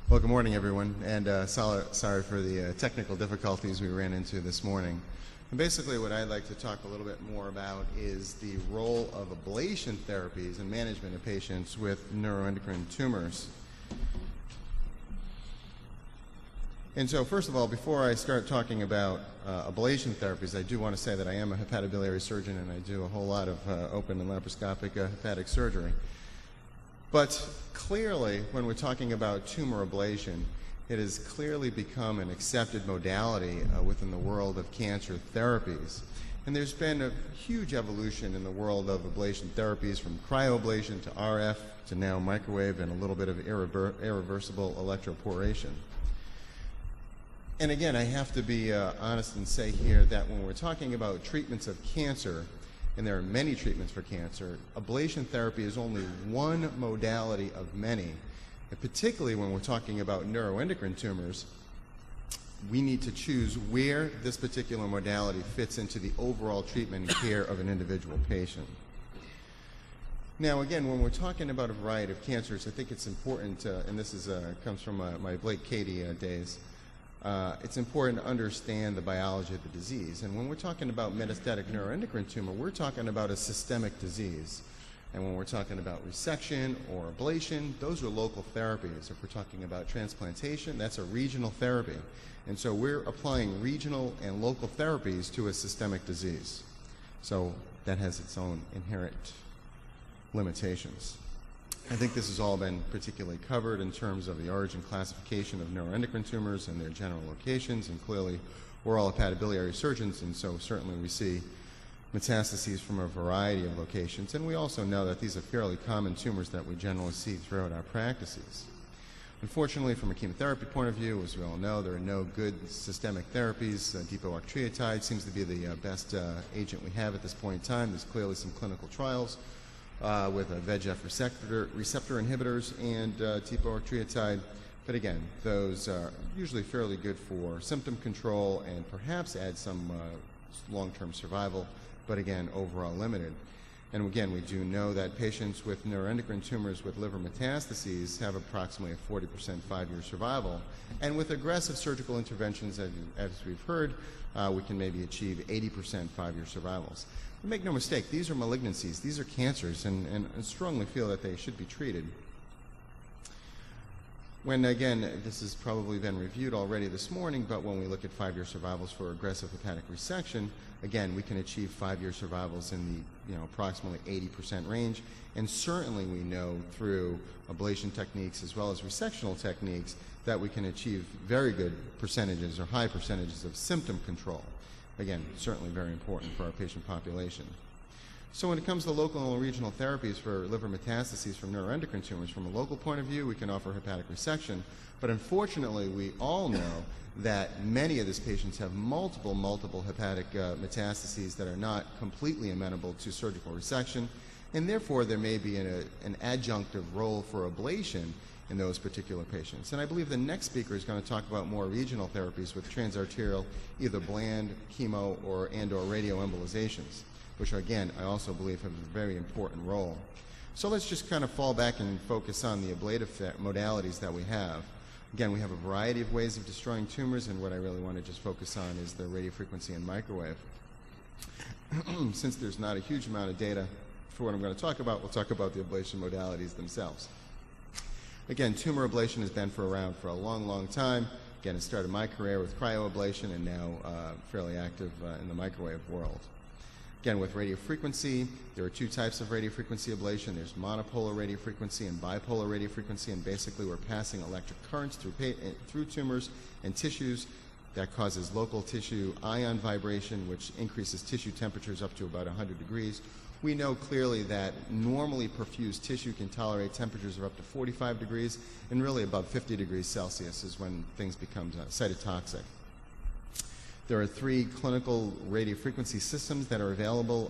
Well, good morning, everyone, and sorry for the technical difficulties we ran into this morning. And basically, what I'd like to talk a little bit more about is the role of ablation therapies in management of patients with neuroendocrine tumors. And so, first of all, before I start talking about ablation therapies, I do want to say that I am a hepatobiliary surgeon and I do a whole lot of open and laparoscopic hepatic surgery. But clearly, when we're talking about tumor ablation, it has clearly become an accepted modality within the world of cancer therapies. And there's been a huge evolution in the world of ablation therapies, from cryoablation to RF to now microwave and a little bit of irreversible electroporation. And again, I have to be honest and say here that when we're talking about treatments of cancer, and there are many treatments for cancer, ablation therapy is only one modality of many. And particularly when we're talking about neuroendocrine tumors, we need to choose where this particular modality fits into the overall treatment and care of an individual patient. Now again, when we're talking about a variety of cancers, I think it's important, and this is, comes from my Blake Cady days, it's important to understand the biology of the disease. And when we're talking about metastatic neuroendocrine tumor, we're talking about a systemic disease. And when we're talking about resection or ablation, those are local therapies. If we're talking about transplantation, that's a regional therapy. And so we're applying regional and local therapies to a systemic disease. So that has its own inherent limitations. I think this has all been particularly covered in terms of the origin classification of neuroendocrine tumors and their general locations, and clearly we're all hepatobiliary surgeons, and so certainly we see metastases from a variety of locations, and we also know that these are fairly common tumors that we generally see throughout our practices. Unfortunately, from a chemotherapy point of view, as we all know, there are no good systemic therapies. Depot-octreotide seems to be the best agent we have at this point in time. There's clearly some clinical trials with VEGF receptor inhibitors and depot-octreotide. But again, those are usually fairly good for symptom control and perhaps add some long-term survival, but again, overall limited. And again, we do know that patients with neuroendocrine tumors with liver metastases have approximately a 40% 5-year survival. And with aggressive surgical interventions, as we've heard, we can maybe achieve 80% 5-year survivals. But make no mistake, these are malignancies, these are cancers, and I strongly feel that they should be treated. When, again, this has probably been reviewed already this morning, but when we look at 5-year survivals for aggressive hepatic resection, again, we can achieve 5-year survivals in the approximately 80% range. And certainly we know through ablation techniques as well as resectional techniques that we can achieve very good percentages or high percentages of symptom control. Again, certainly very important for our patient population. So when it comes to local and regional therapies for liver metastases from neuroendocrine tumors, from a local point of view, we can offer hepatic resection. But unfortunately, we all know that many of these patients have multiple hepatic metastases that are not completely amenable to surgical resection, and therefore there may be an adjunctive role for ablation in those particular patients. And I believe the next speaker is going to talk about more regional therapies with transarterial, either bland, chemo, or radioembolizations, which again, I also believe have a very important role. So let's just kind of fall back and focus on the ablative modalities that we have. Again, we have a variety of ways of destroying tumors, and what I really want to just focus on is the radiofrequency and microwave. Since there's not a huge amount of data for what I'm going to talk about, we'll talk about the ablation modalities themselves. Again, tumor ablation has been around for a long time. Again, it started my career with cryoablation and now fairly active in the microwave world. Again, with radiofrequency, there are two types of radiofrequency ablation. There's monopolar radiofrequency and bipolar radiofrequency, and basically we're passing electric currents through tumors and tissues that causes local tissue ion vibration, which increases tissue temperatures up to about 100 degrees. We know clearly that normally perfused tissue can tolerate temperatures of up to 45 degrees, and really above 50 degrees Celsius is when things become cytotoxic. There are 3 clinical radiofrequency systems that are available